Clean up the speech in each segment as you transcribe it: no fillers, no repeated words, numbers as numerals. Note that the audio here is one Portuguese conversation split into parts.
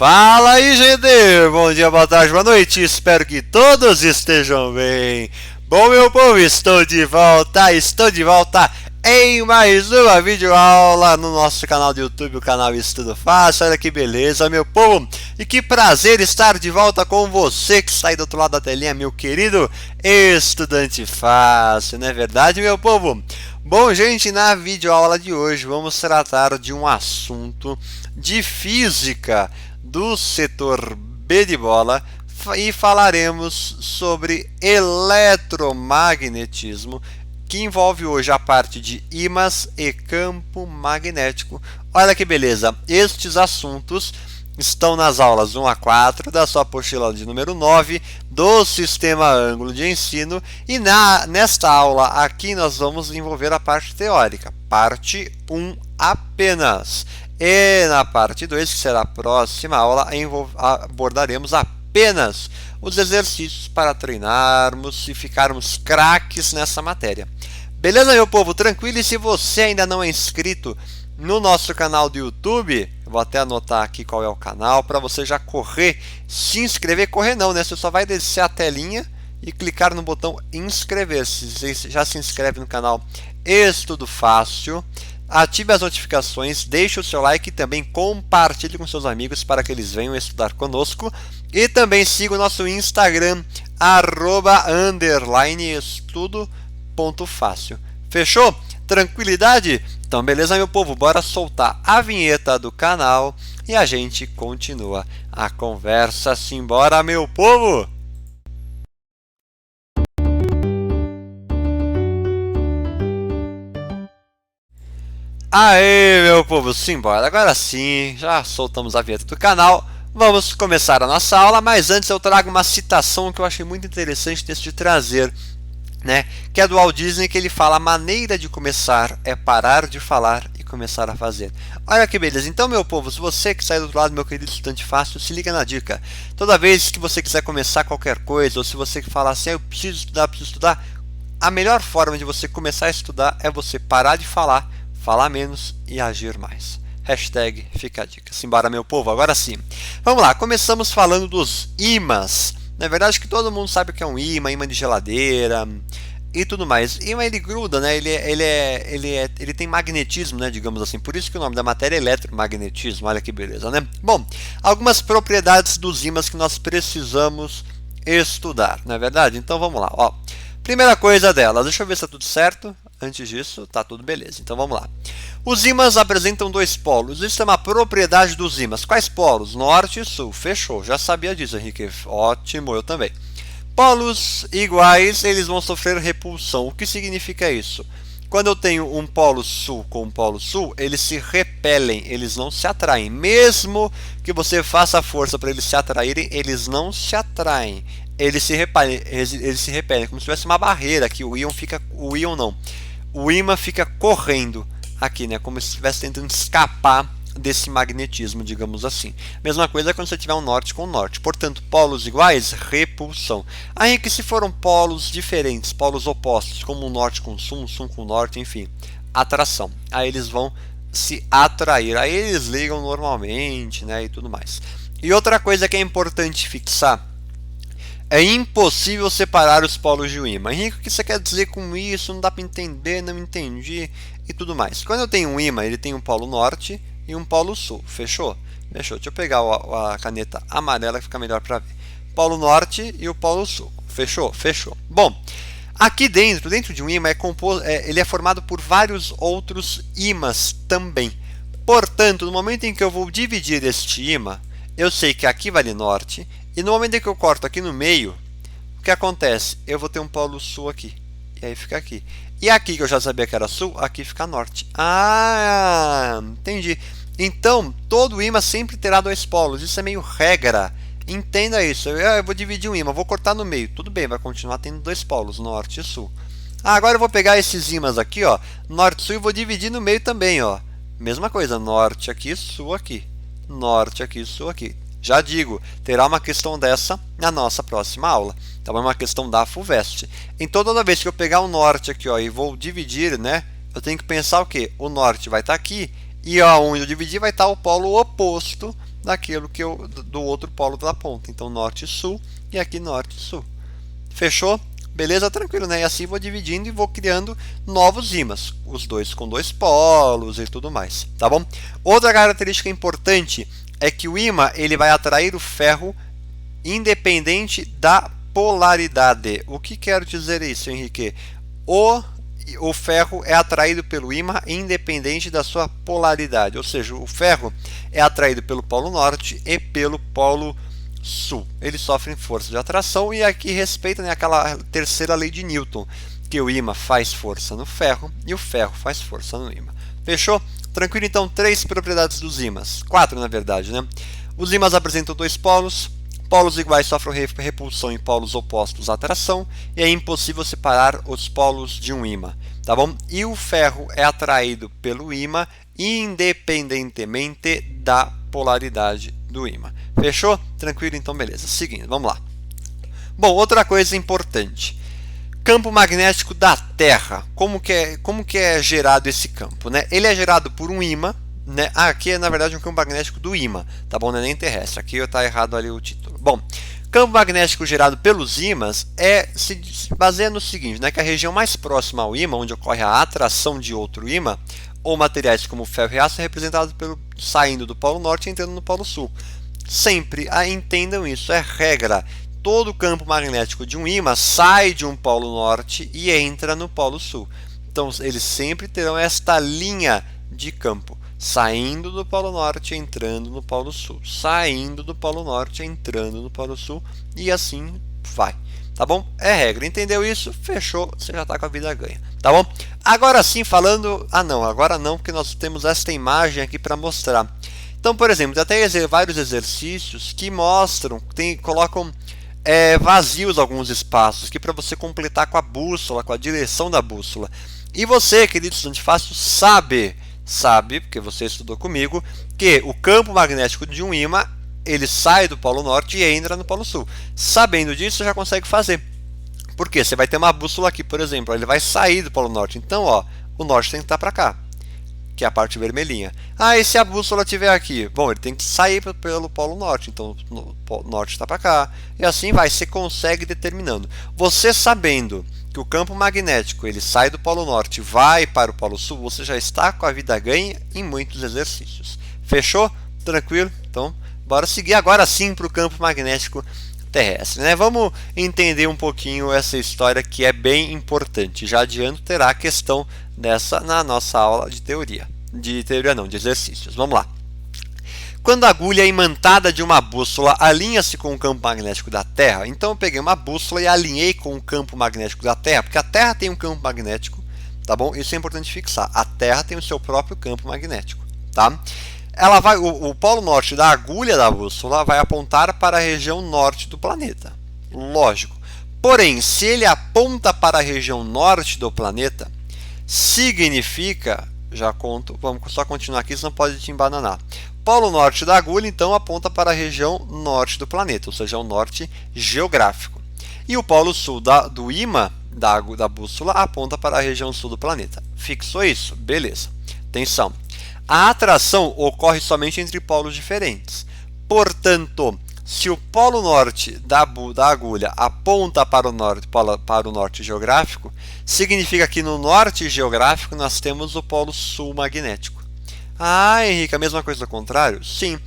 Fala aí, gente! Bom dia, boa tarde, boa noite. Espero que todos estejam bem. Bom, meu povo, estou de volta em mais uma videoaula no nosso canal do YouTube, o canal Estudo Fácil. Olha que beleza, meu povo! E que prazer estar de volta com você que está aí do outro lado da telinha, meu querido estudante fácil, não é verdade, meu povo? Bom, gente, na videoaula de hoje vamos tratar de um assunto de física do setor B de bola e falaremos sobre eletromagnetismo, que envolve hoje a parte de ímãs e campo magnético. Olha que beleza! Estes assuntos estão nas aulas 1 a 4 da sua apostila de número 9 do Sistema Ângulo de Ensino, e nesta aula aqui nós vamos desenvolver a parte teórica, parte 1 apenas. E na parte 2, que será a próxima aula, abordaremos apenas os exercícios para treinarmos e ficarmos craques nessa matéria. Beleza, meu povo? Tranquilo? E se você ainda não é inscrito no nosso canal do YouTube, eu vou até anotar aqui qual é o canal, para você já correr, se inscrever. Correr não, né? Você só vai descer a telinha e clicar no botão inscrever-se. Você já se inscreve no canal Estudo Fácil. Ative as notificações, deixe o seu like e também compartilhe com seus amigos para que eles venham estudar conosco. E também siga o nosso Instagram, @_estudo.fácil. Fechou? Tranquilidade? Então beleza, meu povo, bora soltar a vinheta do canal e a gente continua a conversa. Simbora, meu povo! Aê, meu povo, simbora! Agora sim, já soltamos a vinheta do canal. Vamos começar a nossa aula, mas antes eu trago uma citação que eu achei muito interessante de trazer, né? Que é do Walt Disney, que ele fala: a maneira de começar é parar de falar e começar a fazer. Olha que beleza! Então, meu povo, se você que sai do outro lado, meu querido estudante fácil, se liga na dica. Toda vez que você quiser começar qualquer coisa, ou se você falar assim, eu preciso estudar, a melhor forma de você começar a estudar é você parar de falar menos e agir mais. Hashtag fica a dica. Simbora, meu povo, agora sim. Vamos lá, começamos falando dos ímãs. Na verdade, que todo mundo sabe o que é um ímã de geladeira e tudo mais. Ímã, ele gruda, né? Ele tem magnetismo, né? Digamos assim. Por isso que o nome da matéria é eletromagnetismo. Olha que beleza, né? Bom, algumas propriedades dos ímãs que nós precisamos estudar, não é verdade? Então vamos lá, ó. Primeira coisa delas, deixa eu ver se está tudo certo. Antes disso, tá tudo beleza. Então vamos lá. Os ímãs apresentam dois polos. Isso é uma propriedade dos ímãs. Quais polos? Norte e sul. Fechou. Já sabia disso, Henrique. Ótimo, eu também. Polos iguais, eles vão sofrer repulsão. O que significa isso? Quando eu tenho um polo sul com um polo sul, eles se repelem, eles não se atraem. Mesmo que você faça força para eles se atraírem, eles não se atraem. Eles se repelem, como se tivesse uma barreira aqui. O ímã fica correndo aqui, né? Como se estivesse tentando escapar desse magnetismo, digamos assim. Mesma coisa quando você tiver um norte com um norte. Portanto, polos iguais, repulsão. Aí que se foram polos diferentes, polos opostos, como um norte com sul, um sul com norte, enfim, atração. Aí eles vão se atrair. Aí eles ligam normalmente, né? E tudo mais. E outra coisa que é importante fixar: é impossível separar os polos de um ímã. Henrique, o que você quer dizer com isso? Não dá para entender, não entendi e tudo mais. Quando eu tenho um ímã, ele tem um polo norte e um polo sul. Fechou? Fechou. Deixa eu pegar a caneta amarela que fica melhor para ver. Polo norte e o polo sul. Fechou? Fechou. Bom, aqui dentro de um ímã, ele é formado por vários outros ímãs também. Portanto, no momento em que eu vou dividir este ímã, eu sei que aqui vale norte. E no momento em que eu corto aqui no meio, o que acontece? Eu vou ter um polo sul aqui. E aí fica aqui. E aqui, que eu já sabia que era sul, aqui fica norte. Ah, entendi. Então, todo ímã sempre terá dois polos. Isso é meio regra. Entenda isso. Eu vou dividir um ímã, vou cortar no meio. Tudo bem, vai continuar tendo dois polos, norte e sul. Agora eu vou pegar esses ímãs aqui, ó, norte e sul, e vou dividir no meio também, ó. Mesma coisa, norte aqui, sul aqui. Norte aqui, sul aqui. Já digo, terá uma questão dessa na nossa próxima aula. Então é uma questão da FUVEST. Então toda vez que eu pegar o norte aqui, ó, e vou dividir, né, eu tenho que pensar o quê? O norte vai estar aqui e onde eu dividir vai estar o polo oposto daquilo que do outro polo da ponta. Então, norte e sul, e aqui norte e sul. Fechou? Beleza? Tranquilo, né? E assim vou dividindo e vou criando novos ímãs, os dois com dois polos e tudo mais, tá bom? Outra característica importante é que o ímã ele vai atrair o ferro independente da polaridade. O que quero dizer isso, Henrique? O ferro é atraído pelo ímã independente da sua polaridade, ou seja, o ferro é atraído pelo polo norte e pelo polo sul. Eles sofrem força de atração e aqui respeita, né, aquela terceira lei de Newton, que o ímã faz força no ferro e o ferro faz força no ímã. Fechou? Tranquilo, então, 3 propriedades dos ímãs. 4, na verdade, né? Os ímãs apresentam 2 polos. Polos iguais sofrem repulsão em polos opostos à atração e é impossível separar os polos de um ímã, tá bom? E o ferro é atraído pelo ímã independentemente da polaridade do ímã. Fechou? Tranquilo? Então, beleza. Seguindo, vamos lá. Bom, outra coisa importante. Campo magnético da Terra. Como que é gerado esse campo, né? Ele é gerado por um ímã, né? Aqui é, na verdade, um campo magnético do ímã, tá bom? Não é nem terrestre. Aqui está errado ali o título. Bom, campo magnético gerado pelos ímãs se baseia no seguinte, né? Que a região mais próxima ao ímã, onde ocorre a atração de outro ímã, ou materiais como ferro e aço, é representado saindo do polo norte e entrando no polo sul. Sempre entendam isso, é regra. Todo campo magnético de um ímã sai de um polo norte e entra no polo sul. Então, eles sempre terão esta linha de campo, saindo do polo norte, entrando no polo sul, saindo do polo norte, entrando no polo sul, e assim vai. Tá bom? É regra. Entendeu isso? Fechou. Você já está com a vida ganha. Tá bom? Agora sim, falando... agora não, porque nós temos esta imagem aqui para mostrar. Então, por exemplo, tem até vários exercícios que mostram, colocam vazios alguns espaços, que para você completar com a bússola, com a direção da bússola. E você, querido estudante fácil, sabe, porque você estudou comigo, que o campo magnético de um ímã, ele sai do polo norte e entra no polo sul. Sabendo disso, você já consegue fazer. Por quê? Você vai ter uma bússola aqui, por exemplo, ele vai sair do polo norte. Então, ó, o norte tem que estar para cá, que é a parte vermelhinha. E se a bússola estiver aqui? Bom, ele tem que sair pelo polo norte, então o norte está para cá. E assim vai, você consegue determinando. Você sabendo que o campo magnético ele sai do polo norte e vai para o polo sul, você já está com a vida ganha em muitos exercícios. Fechou? Tranquilo? Então, bora seguir agora sim para o campo magnético terrestre, né? Vamos entender um pouquinho essa história que é bem importante. Já adianto, terá a questão dessa na nossa aula de teoria. De exercícios. Vamos lá. Quando a agulha imantada de uma bússola alinha-se com o campo magnético da Terra, então eu peguei uma bússola e alinhei com o campo magnético da Terra, porque a Terra tem um campo magnético, tá bom? Isso é importante fixar. A Terra tem o seu próprio campo magnético, tá? O polo norte da agulha da bússola vai apontar para a região norte do planeta. Lógico. Porém, se ele aponta para a região norte do planeta, significa, já conto, vamos só continuar aqui, senão pode te embananar. Polo norte da agulha, então, aponta para a região norte do planeta, ou seja, o norte geográfico. E o polo sul do ímã da bússola aponta para a região sul do planeta. Fixou isso? Beleza. Atenção. A atração ocorre somente entre polos diferentes. Portanto, se o polo norte da agulha aponta para o norte geográfico, significa que no norte geográfico nós temos o polo sul magnético. Henrique, a mesma coisa ao contrário? Sim.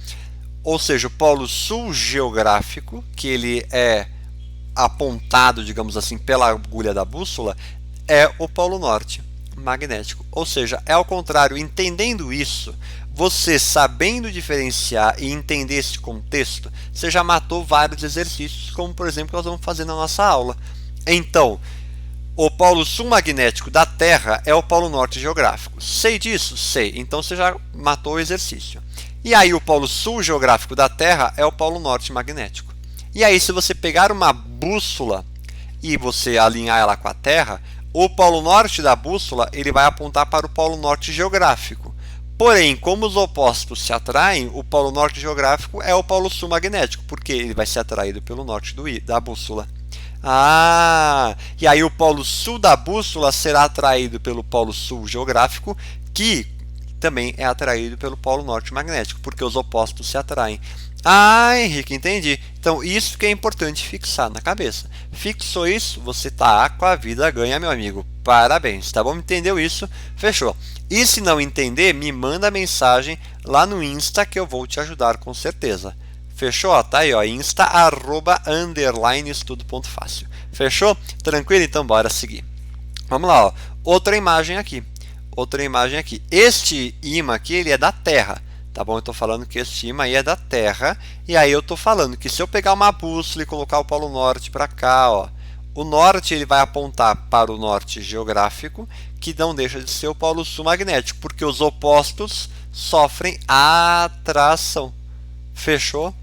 Ou seja, o polo sul geográfico, que ele é apontado, digamos assim, pela agulha da bússola, é o polo norte magnético. Ou seja, é ao contrário. Entendendo isso, você sabendo diferenciar e entender esse contexto, você já matou vários exercícios, como por exemplo nós vamos fazer na nossa aula. Então, o polo sul magnético da Terra é o polo norte geográfico. Sei disso? Sei. Então você já matou o exercício. E aí o polo sul geográfico da Terra é o polo norte magnético. E aí se você pegar uma bússola e você alinhar ela com a Terra, o polo norte da bússola ele vai apontar para o polo norte geográfico. Porém, como os opostos se atraem, o polo norte geográfico é o polo sul magnético, porque ele vai ser atraído pelo norte da bússola. E aí o polo sul da bússola será atraído pelo polo sul geográfico, que também é atraído pelo polo norte magnético, porque os opostos se atraem. Ah, Henrique, entendi. Então, isso que é importante fixar na cabeça. Fixou isso, você tá com a vida ganha, meu amigo. Parabéns, tá bom? Entendeu isso? Fechou. E se não entender, me manda mensagem lá no Insta que eu vou te ajudar com certeza. Fechou? Tá aí, ó, Insta, @estudo.fácil. Fechou? Tranquilo? Então, bora seguir. Vamos lá, ó. Outra imagem aqui. Este ímã aqui, ele é da Terra. Tá bom? Eu estou falando que este ímã aí é da Terra. E aí eu estou falando que se eu pegar uma bússola e colocar o polo norte para cá, ó, o norte ele vai apontar para o norte geográfico, que não deixa de ser o polo sul magnético, porque os opostos sofrem atração. Fechou?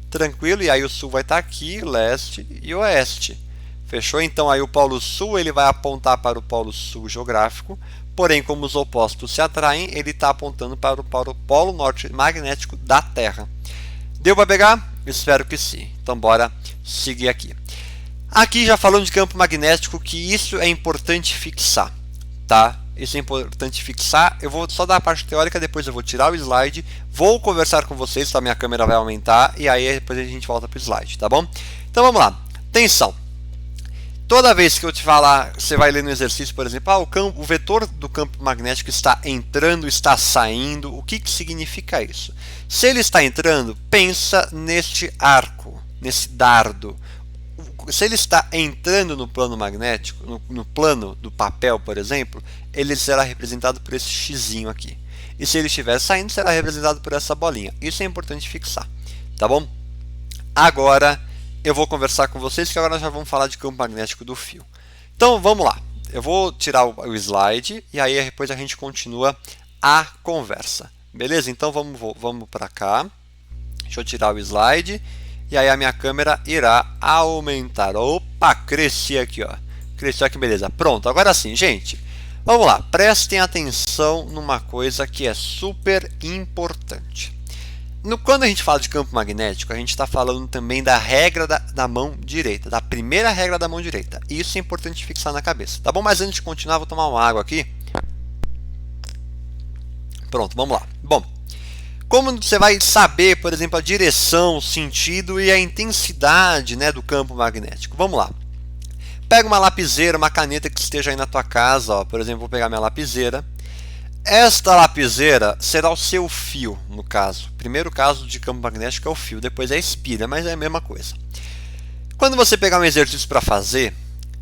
Tranquilo? E aí o sul vai estar aqui, leste e oeste. Fechou? Então aí o polo sul ele vai apontar para o polo sul geográfico. Porém, como os opostos se atraem, ele está apontando para o polo norte magnético da Terra. Deu para pegar? Espero que sim. Então, bora seguir aqui. Aqui já falando de campo magnético, que isso é importante fixar, tá? Isso é importante fixar. Eu vou só dar a parte teórica, depois eu vou tirar o slide, vou conversar com vocês, tá? Minha câmera vai aumentar e aí depois a gente volta para o slide, tá bom? Então, vamos lá. Atenção. Toda vez que eu te falar, você vai ler no exercício, por exemplo, o vetor do campo magnético está entrando, está saindo. O que significa isso? Se ele está entrando, pensa neste arco, nesse dardo. Se ele está entrando no plano magnético, no plano do papel, por exemplo, ele será representado por esse xizinho aqui. E se ele estiver saindo, será representado por essa bolinha. Isso é importante fixar, tá bom? Agora eu vou conversar com vocês, que agora nós já vamos falar de campo magnético do fio. Então, vamos lá. Eu vou tirar o slide e aí depois a gente continua a conversa. Beleza? Então, vamos para cá. Deixa eu tirar o slide e aí a minha câmera irá aumentar. Opa, cresci aqui, ó. Cresceu aqui, beleza. Pronto, agora sim, gente. Vamos lá. Prestem atenção numa coisa que é super importante. Quando a gente fala de campo magnético, a gente está falando também da regra da mão direita, da primeira regra da mão direita. Isso é importante fixar na cabeça, tá bom? Mas antes de continuar, vou tomar uma água aqui. Pronto, vamos lá. Bom, como você vai saber, por exemplo, a direção, o sentido e a intensidade, né, do campo magnético? Vamos lá. Pega uma lapiseira, uma caneta que esteja aí na tua casa, ó. Por exemplo, vou pegar minha lapiseira. Esta lapiseira será o seu fio, no caso. Primeiro caso de campo magnético é o fio, depois é a espira, mas é a mesma coisa. Quando você pegar um exercício para fazer,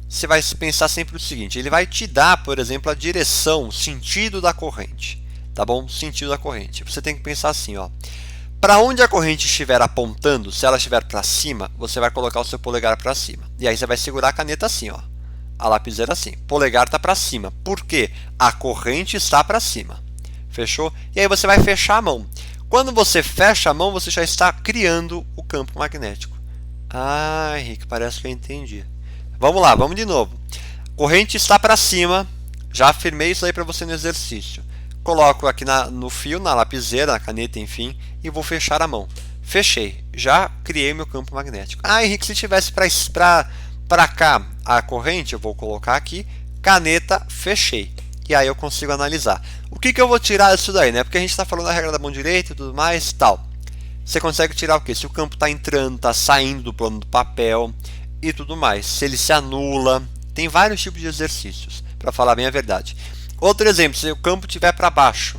você vai pensar sempre o seguinte, ele vai te dar, por exemplo, a direção, o sentido da corrente, tá bom? Sentido da corrente. Você tem que pensar assim, ó. Para onde a corrente estiver apontando, se ela estiver para cima, você vai colocar o seu polegar para cima. E aí você vai segurar a caneta assim, ó. A lapiseira assim, polegar está para cima. Por quê? A corrente está para cima. Fechou? E aí você vai fechar a mão. Quando você fecha a mão, você já está criando o campo magnético. Ah, Henrique, parece que eu entendi. Vamos lá, vamos de novo. Corrente está para cima. Já afirmei isso aí para você no exercício. Coloco aqui no fio, na lapiseira, na caneta, enfim, e vou fechar a mão. Fechei. Já criei meu campo magnético. Ah, Henrique, se tivesse para cá a corrente, eu vou colocar aqui, caneta, fechei. E aí eu consigo analisar. O que eu vou tirar disso daí, né? Porque a gente está falando da regra da mão direita e tudo mais, tal. Você consegue tirar o quê? Se o campo está entrando, está saindo do plano do papel e tudo mais. Se ele se anula. Tem vários tipos de exercícios, para falar bem a verdade. Outro exemplo, se o campo estiver para baixo,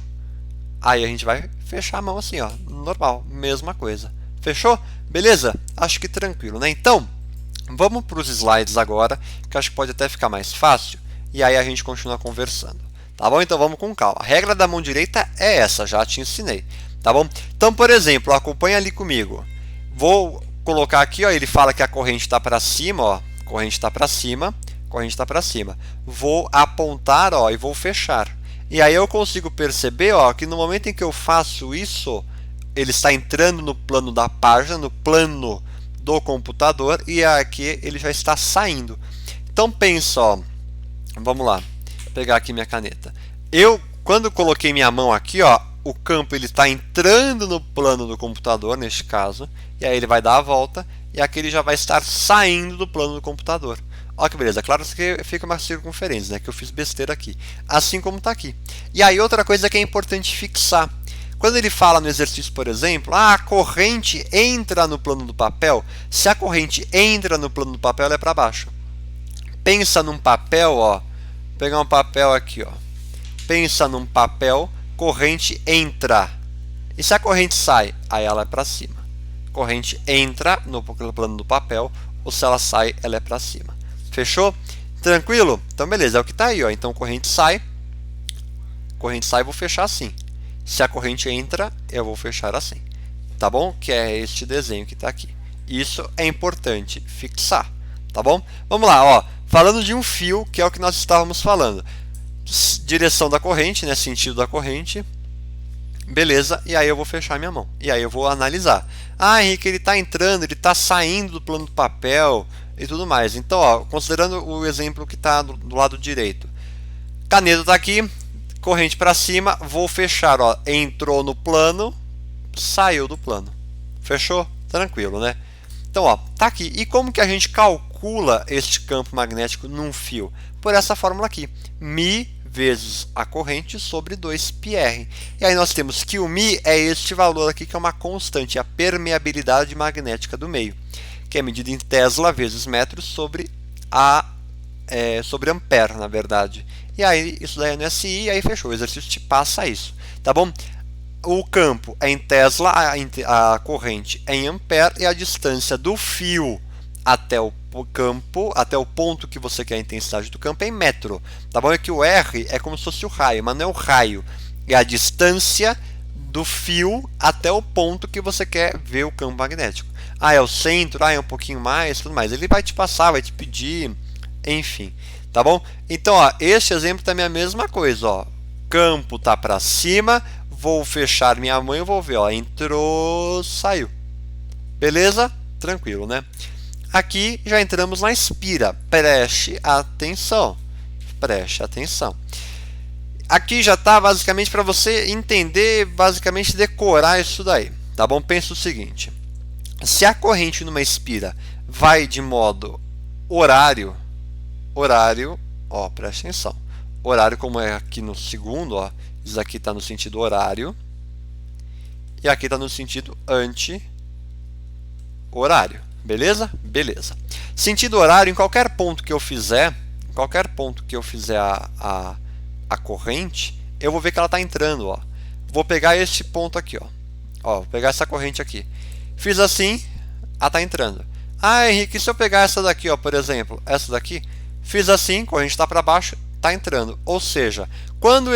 aí a gente vai fechar a mão assim, ó, normal, mesma coisa. Fechou? Beleza? Acho que tranquilo, né? Então, vamos para os slides agora, que acho que pode até ficar mais fácil, e aí a gente continua conversando. Tá bom? Então vamos com calma. A regra da mão direita é essa, já te ensinei. Tá bom? Então, por exemplo, acompanha ali comigo. Vou colocar aqui, ó, ele fala que a corrente está para cima, ó, corrente está para cima, corrente está para cima. Vou apontar, ó, e vou fechar. E aí eu consigo perceber, ó, que no momento em que eu faço isso, ele está entrando no plano da página, no plano do computador, e aqui ele já está saindo. Então pensa, ó, vamos lá, vou pegar aqui minha caneta. Quando eu coloquei minha mão aqui, ó, o campo ele está entrando no plano do computador, neste caso, e aí ele vai dar a volta, e aqui ele já vai estar saindo do plano do computador. Olha que beleza, claro que fica uma circunferência, né, que eu fiz besteira aqui. Assim como está aqui. E aí outra coisa que é importante fixar. Quando ele fala no exercício, por exemplo, a corrente entra no plano do papel, se a corrente entra no plano do papel, ela é para baixo. Pensa num papel, ó, vou pegar um papel aqui, ó. Pensa num papel, corrente entra. E se a corrente sai, aí ela é para cima. Corrente entra no plano do papel, ou se ela sai, ela é para cima. Fechou? Tranquilo? Então beleza, é o que está aí, ó. Então corrente sai, eu vou fechar assim. Se a corrente entra, eu vou fechar assim. Tá bom? Que é este desenho que está aqui. Isso é importante fixar. Tá bom? Vamos lá, ó. Falando de um fio, que é o que nós estávamos falando. Direção da corrente, né? Sentido da corrente. Beleza, e aí eu vou fechar minha mão. E aí eu vou analisar. Ah, Henrique, ele está entrando, ele está saindo do plano do papel e tudo mais. Então, ó, considerando o exemplo que está do lado direito. Caneta está aqui, corrente para cima, vou fechar, ó. Entrou no plano, saiu do plano. Fechou? Tranquilo, né? Então, ó, tá aqui. E como que a gente calcula este campo magnético num fio? Por essa fórmula aqui. Mi vezes a corrente sobre 2πr. E aí nós temos que o Mi é este valor aqui, que é uma constante, a permeabilidade magnética do meio, que é medida em Tesla vezes metros sobre sobre ampere, na verdade. E aí isso daí é no SI, e aí fechou. O exercício te passa isso, tá bom? O campo é em Tesla, a corrente é em ampere, e a distância do fio até o campo, até o ponto que você quer a intensidade do campo é em metro. Tá bom? É que o R é como se fosse o raio, mas não é o raio. É a distância do fio até o ponto que você quer ver o campo magnético. Ah, é o centro, é um pouquinho mais, tudo mais. Ele vai te passar, vai te pedir, enfim. Tá bom? Então, ó, este exemplo também é a mesma coisa, ó. Campo tá para cima, vou fechar minha mão e vou ver, ó, entrou, saiu. Beleza? Tranquilo, né? Aqui já entramos na Inspira. Preste atenção. Preste atenção. Aqui já está basicamente para você entender, basicamente decorar isso daí. Tá bom? Pensa o seguinte. Se a corrente numa Inspira vai de modo horário, ó, preste atenção. Horário como é aqui no segundo, ó. Isso aqui está no sentido horário. E aqui está no sentido anti-horário. Beleza? Beleza. Sentido horário, em qualquer ponto que eu fizer, a corrente, eu vou ver que ela está entrando, ó. Vou pegar este ponto aqui, ó. Vou pegar essa corrente aqui. Fiz assim, ela está entrando. Ah, Henrique, se eu pegar essa daqui, ó, por exemplo, essa daqui, fiz assim, corrente está para baixo, está entrando. Ou seja, quando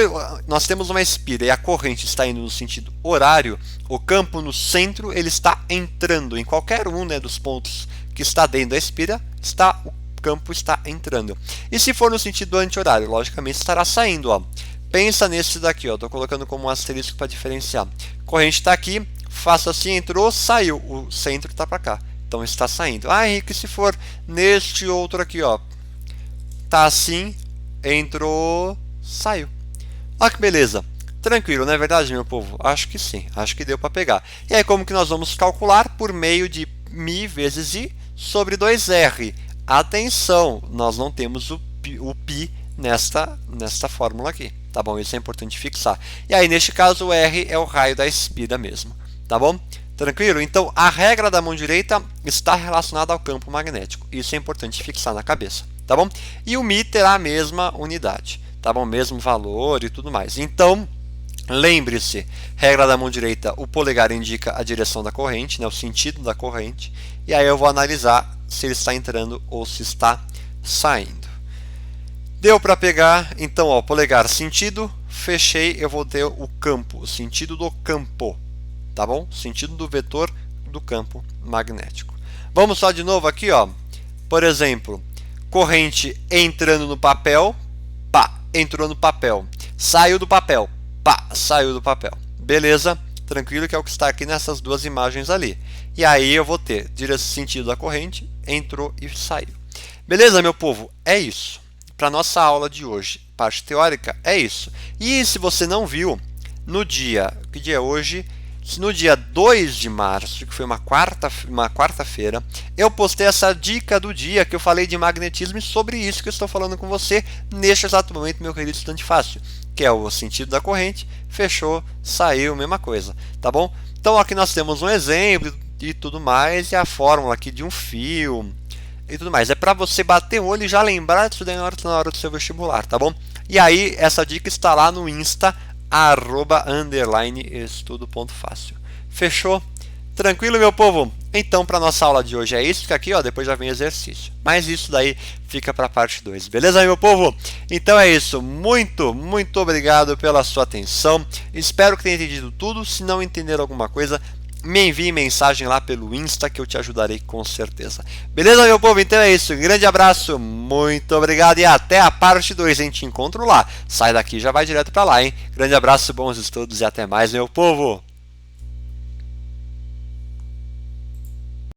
nós temos uma Inspira e a corrente está indo no sentido horário, o campo no centro ele está entrando. Em qualquer um, né, dos pontos que está dentro da Inspira, o campo está entrando. E se for no sentido anti-horário, logicamente estará saindo. Ó. Pensa nesse daqui, estou colocando como um asterisco para diferenciar. Corrente está aqui, faço assim, entrou, saiu. O centro está para cá, então está saindo. Ah, Henrique, se for neste outro aqui, ó, tá assim, entrou, saiu. Olha que beleza. Tranquilo, não é verdade, meu povo? Acho que sim, acho que deu para pegar. E aí como que nós vamos calcular? Por meio de Mi vezes I sobre 2R. Atenção, nós não temos o π nesta fórmula aqui, tá bom? Isso é importante fixar. E aí neste caso o R é o raio da Inspira mesmo, tá bom? Tranquilo? Então a regra da mão direita está relacionada ao campo magnético. Isso é importante fixar na cabeça, tá bom? E o Mi terá a mesma unidade, tá bom? Mesmo valor e tudo mais. Então, lembre-se, regra da mão direita, o polegar indica a direção da corrente, né, o sentido da corrente, e aí eu vou analisar se ele está entrando ou se está saindo. Deu para pegar, então, ó, polegar sentido, fechei, eu vou ter o campo, o sentido do campo, tá bom? Sentido do vetor do campo magnético. Vamos só de novo aqui, ó. Por exemplo, corrente entrando no papel, pá, entrou no papel. Saiu do papel, pá, saiu do papel. Beleza? Tranquilo, que é o que está aqui nessas duas imagens ali. E aí eu vou ter direção sentido da corrente, entrou e saiu. Beleza, meu povo? É isso. Para nossa aula de hoje, parte teórica, é isso. E se você não viu, no dia, que dia é hoje? no dia 2 de março, que foi uma quarta-feira, eu postei essa dica do dia que eu falei de magnetismo e sobre isso que eu estou falando com você neste exato momento, meu querido estudante fácil, que é o sentido da corrente, fechou, saiu, mesma coisa, tá bom? Então aqui nós temos um exemplo e tudo mais, e a fórmula aqui de um fio e tudo mais. É para você bater o olho e já lembrar disso daí na hora do seu vestibular, tá bom? E aí, essa dica está lá no Insta, @estudo.fácil. Fechou? Tranquilo, meu povo? Então, para nossa aula de hoje é isso. Fica aqui, ó, depois já vem exercício. Mas isso daí fica para a parte 2. Beleza, meu povo? Então é isso. Muito, muito obrigado pela sua atenção. Espero que tenha entendido tudo. Se não entender alguma coisa, me envie mensagem lá pelo Insta que eu te ajudarei com certeza. Beleza, meu povo? Então é isso. Um grande abraço, muito obrigado e até a parte 2. A gente encontra lá. Sai daqui e já vai direto para lá, hein? Grande abraço, bons estudos e até mais, meu povo!